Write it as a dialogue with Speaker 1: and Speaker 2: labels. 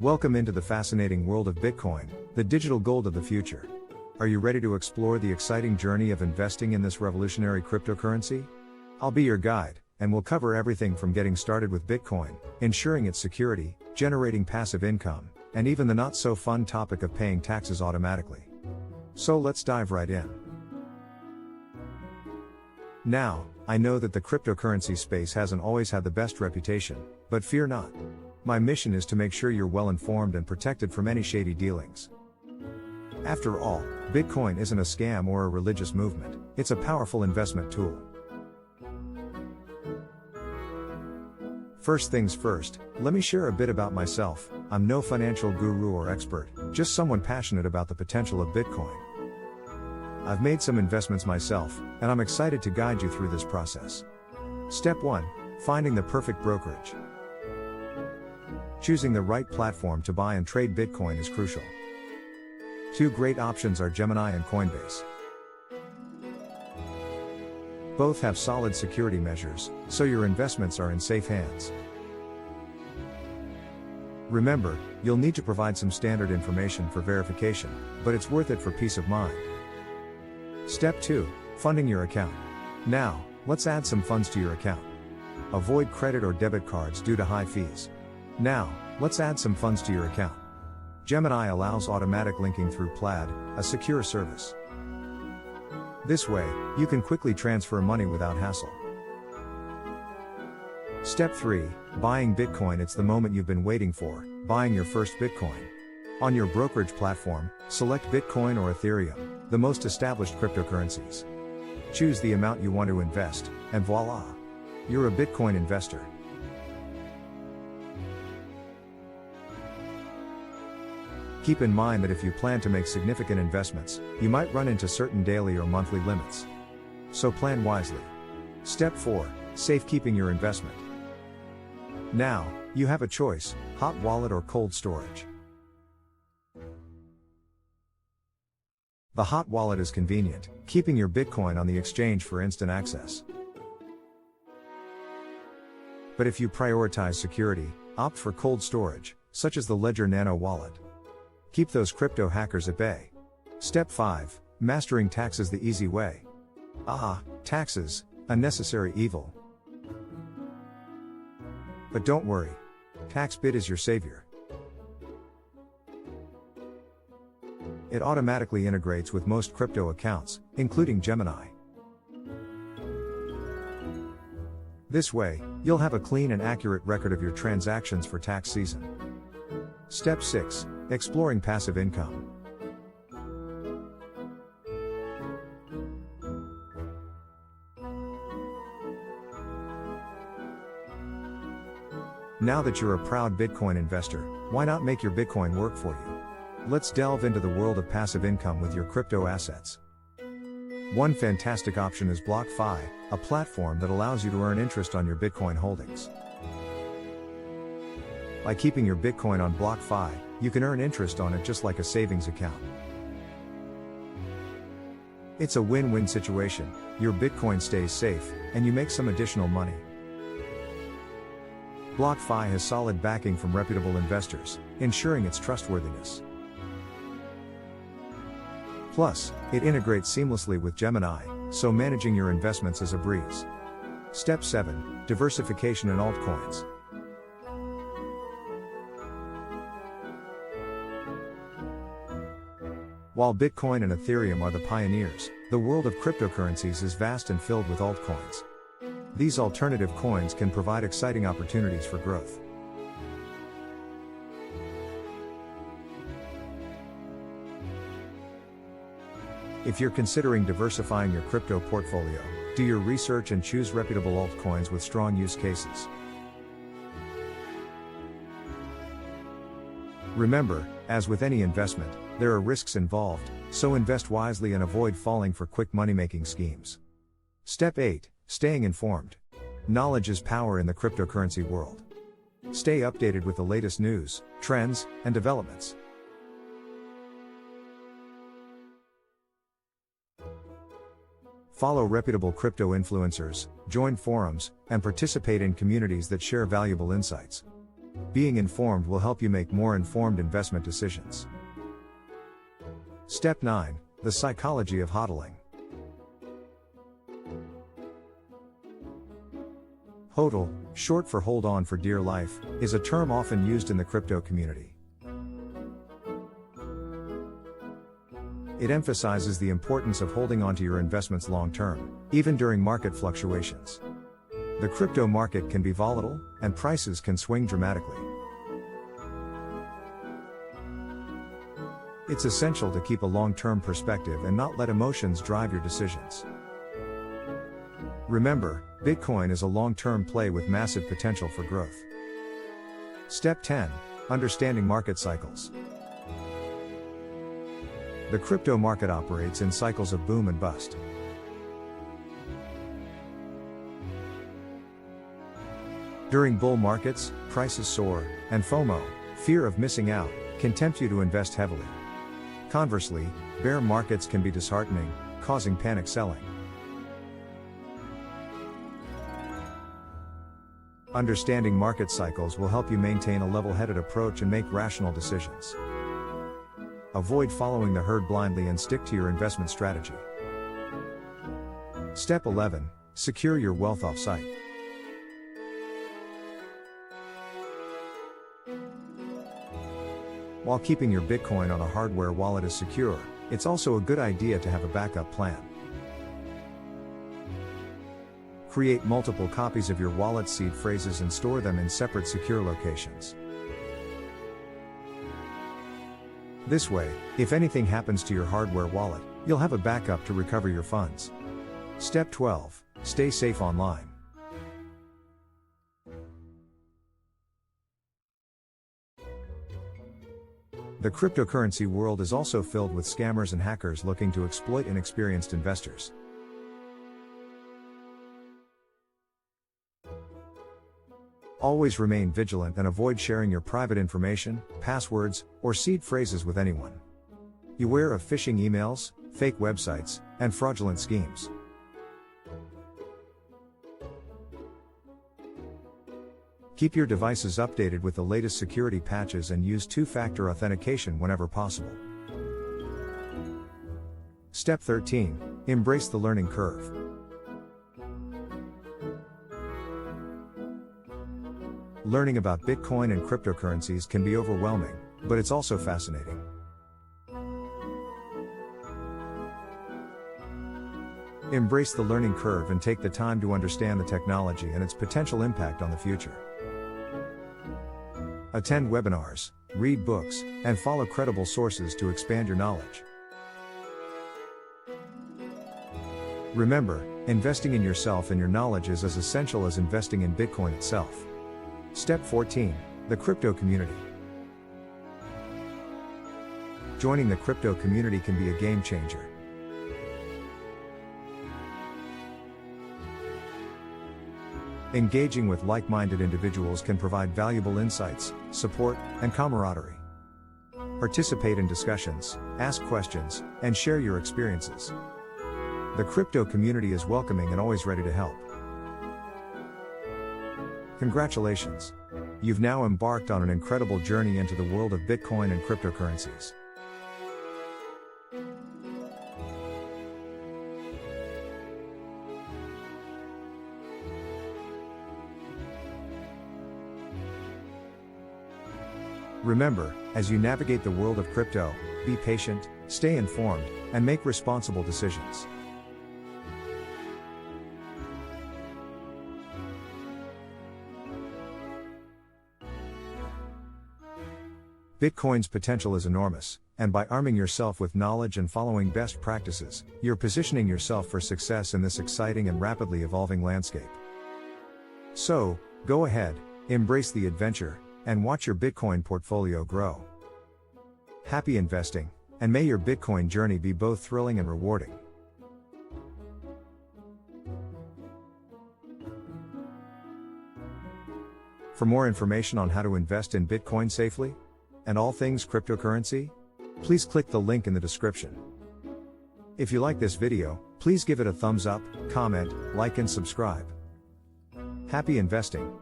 Speaker 1: Welcome into the fascinating world of Bitcoin, the digital gold of the future. Are you ready to explore the exciting journey of investing in this revolutionary cryptocurrency? I'll be your guide, and we'll cover everything from getting started with Bitcoin, ensuring its security, generating passive income, and even the not-so-fun topic of paying taxes automatically. So let's dive right in. Now, I know that the cryptocurrency space hasn't always had the best reputation, but fear not. My mission is to make sure you're well informed and protected from any shady dealings. After all, Bitcoin isn't a scam or a religious movement, it's a powerful investment tool. First things first, let me share a bit about myself. I'm no financial guru or expert, just someone passionate about the potential of Bitcoin. I've made some investments myself, and I'm excited to guide you through this process. Step 1. Finding the perfect brokerage. Choosing the right platform to buy and trade Bitcoin is crucial. Two great options are Gemini and Coinbase. Both have solid security measures, so your investments are in safe hands. Remember, you'll need to provide some standard information for verification, but it's worth it for peace of mind. Step 2. Funding your account. Now, let's add some funds to your account. Avoid credit or debit cards due to high fees. Now, let's add some funds to your account. Gemini allows automatic linking through Plaid, a secure service. This way, you can quickly transfer money without hassle. Step 3. Buying Bitcoin. It's the moment you've been waiting for, buying your first Bitcoin. On your brokerage platform, select Bitcoin or Ethereum, the most established cryptocurrencies. Choose the amount you want to invest, and voila! You're a Bitcoin investor. Keep in mind that if you plan to make significant investments, you might run into certain daily or monthly limits. So plan wisely. Step 4. Safekeeping your investment. Now, you have a choice: hot wallet or cold storage. The hot wallet is convenient, keeping your Bitcoin on the exchange for instant access. But if you prioritize security, opt for cold storage, such as the Ledger Nano wallet. Keep those crypto hackers at bay. Step 5. Mastering taxes the easy way. Taxes, a necessary evil. But don't worry. TaxBit is your savior. It automatically integrates with most crypto accounts, including Gemini. This way, you'll have a clean and accurate record of your transactions for tax season. Step 6. Exploring passive income. Now that you're a proud Bitcoin investor, why not make your Bitcoin work for you? Let's delve into the world of passive income with your crypto assets. One fantastic option is BlockFi, a platform that allows you to earn interest on your Bitcoin holdings. By keeping your Bitcoin on BlockFi, you can earn interest on it just like a savings account. It's a win-win situation: your Bitcoin stays safe, and you make some additional money. BlockFi has solid backing from reputable investors, ensuring its trustworthiness. Plus, it integrates seamlessly with Gemini, so managing your investments is a breeze. Step 7. Diversification in altcoins. While Bitcoin and Ethereum are the pioneers, the world of cryptocurrencies is vast and filled with altcoins. These alternative coins can provide exciting opportunities for growth. If you're considering diversifying your crypto portfolio, do your research and choose reputable altcoins with strong use cases. Remember, as with any investment, there are risks involved, so invest wisely and avoid falling for quick money-making schemes. Step 8. Staying informed. Knowledge is power in the cryptocurrency world. Stay updated with the latest news, trends, and developments. Follow reputable crypto influencers, join forums, and participate in communities that share valuable insights. Being informed will help you make more informed investment decisions. Step 9. The psychology of hodling. HODL, short for hold on for dear life, is a term often used in the crypto community. It emphasizes the importance of holding onto your investments long term, even during market fluctuations. The crypto market can be volatile, and prices can swing dramatically. It's essential to keep a long-term perspective and not let emotions drive your decisions. Remember, Bitcoin is a long-term play with massive potential for growth. Step 10. Understanding market cycles. The crypto market operates in cycles of boom and bust. During bull markets, prices soar, and FOMO, fear of missing out, can tempt you to invest heavily. Conversely, bear markets can be disheartening, causing panic selling. Understanding market cycles will help you maintain a level-headed approach and make rational decisions. Avoid following the herd blindly and stick to your investment strategy. Step 11. Secure your wealth off-site. While keeping your Bitcoin on a hardware wallet is secure, it's also a good idea to have a backup plan. Create multiple copies of your wallet's seed phrases and store them in separate secure locations. This way, if anything happens to your hardware wallet, you'll have a backup to recover your funds. Step 12. Stay safe online. The cryptocurrency world is also filled with scammers and hackers looking to exploit inexperienced investors. Always remain vigilant and avoid sharing your private information, passwords, or seed phrases with anyone. Beware of phishing emails, fake websites, and fraudulent schemes. Keep your devices updated with the latest security patches and use two-factor authentication whenever possible. Step 13. Embrace the learning curve. Learning about Bitcoin and cryptocurrencies can be overwhelming, but it's also fascinating. Embrace the learning curve and take the time to understand the technology and its potential impact on the future. Attend webinars, read books, and follow credible sources to expand your knowledge. Remember, investing in yourself and your knowledge is as essential as investing in Bitcoin itself. Step 14. The crypto community. Joining the crypto community can be a game changer. Engaging with like-minded individuals can provide valuable insights, support, and camaraderie. Participate in discussions, ask questions, and share your experiences. The crypto community is welcoming and always ready to help. Congratulations! You've now embarked on an incredible journey into the world of Bitcoin and cryptocurrencies. Remember, as you navigate the world of crypto, be patient, stay informed, and make responsible decisions. Bitcoin's potential is enormous, and by arming yourself with knowledge and following best practices, you're positioning yourself for success in this exciting and rapidly evolving landscape. So, go ahead, embrace the adventure, and watch your Bitcoin portfolio grow. Happy investing, and may your Bitcoin journey be both thrilling and rewarding. For more information on how to invest in Bitcoin safely, and all things cryptocurrency, please click the link in the description. If you like this video, please give it a thumbs up, comment, like and subscribe. Happy investing!